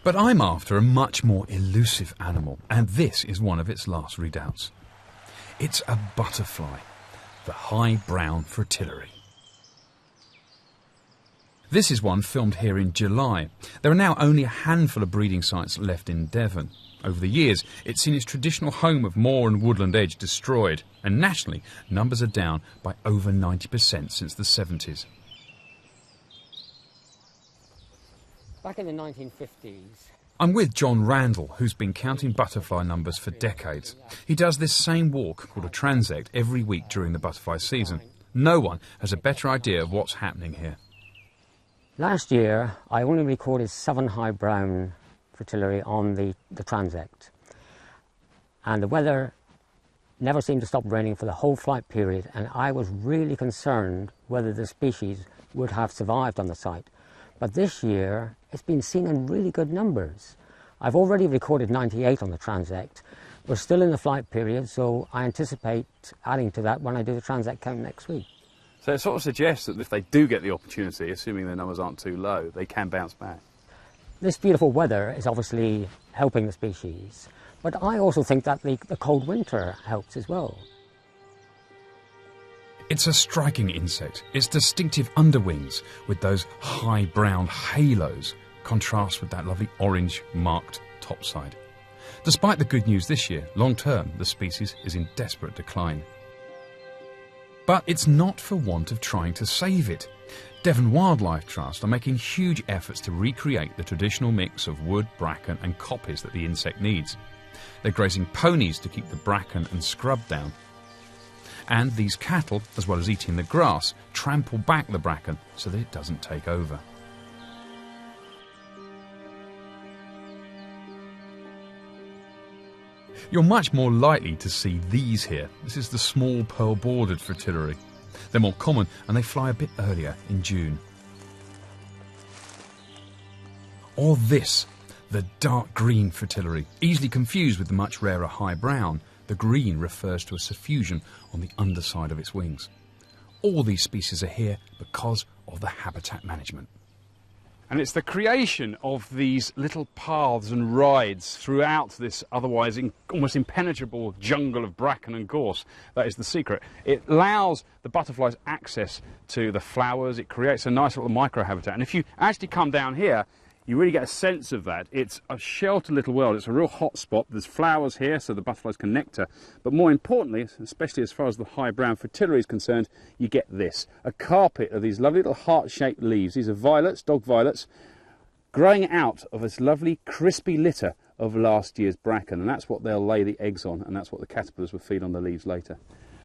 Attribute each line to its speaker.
Speaker 1: But I'm after a much more elusive animal, and this is one of its last redoubts. It's a butterfly, the high brown fritillary. This is one filmed here in July. There are now only a handful of breeding sites left in Devon. Over the years, it's seen its traditional home of moor and woodland edge destroyed, and nationally, numbers are down by over 90% since the 70s.
Speaker 2: Back in the 1950s...
Speaker 1: I'm with John Randall, who's been counting butterfly numbers for decades. He does this same walk, called a transect, every week during the butterfly season. No one has a better idea of what's happening here.
Speaker 2: Last year, I only recorded 7 high brown fritillary on the transect. And the weather never seemed to stop raining for the whole flight period, and I was really concerned whether the species would have survived on the site. But this year, it's been seen in really good numbers. I've already recorded 98 on the transect. We're still in the flight period, so I anticipate adding to that when I do the transect count next week.
Speaker 3: So it sort of suggests that if they do get the opportunity, assuming their numbers aren't too low, they can bounce back.
Speaker 2: This beautiful weather is obviously helping the species, but I also think that the cold winter helps as well.
Speaker 1: It's a striking insect. Its distinctive underwings with those high brown halos contrast with that lovely orange marked topside. Despite the good news this year, long term the species is in desperate decline. But it's not for want of trying to save it. Devon Wildlife Trust are making huge efforts to recreate the traditional mix of wood, bracken and coppice that the insect needs. They're grazing ponies to keep the bracken and scrub down. And these cattle, as well as eating the grass, trample back the bracken so that it doesn't take over. You're much more likely to see these here. This is the small pearl-bordered fritillary. They're more common and they fly a bit earlier in June. Or this, the dark green fritillary, easily confused with the much rarer high brown. The green refers to a suffusion on the underside of its wings. All these species are here because of the habitat management.
Speaker 3: And it's the creation of these little paths and rides throughout this otherwise almost impenetrable jungle of bracken and gorse that is the secret. It allows the butterflies access to the flowers. It creates a nice little microhabitat. And if you actually come down here, you really get a sense of that. It's a sheltered little world. It's a real hot spot. There's flowers here so the butterflies can nectar. But more importantly, especially as far as the high brown fritillary is concerned, you get this. A carpet of these lovely little heart-shaped leaves. These are violets, dog violets, growing out of this lovely crispy litter of last year's bracken. And that's what they'll lay the eggs on, and that's what the caterpillars will feed on the leaves later.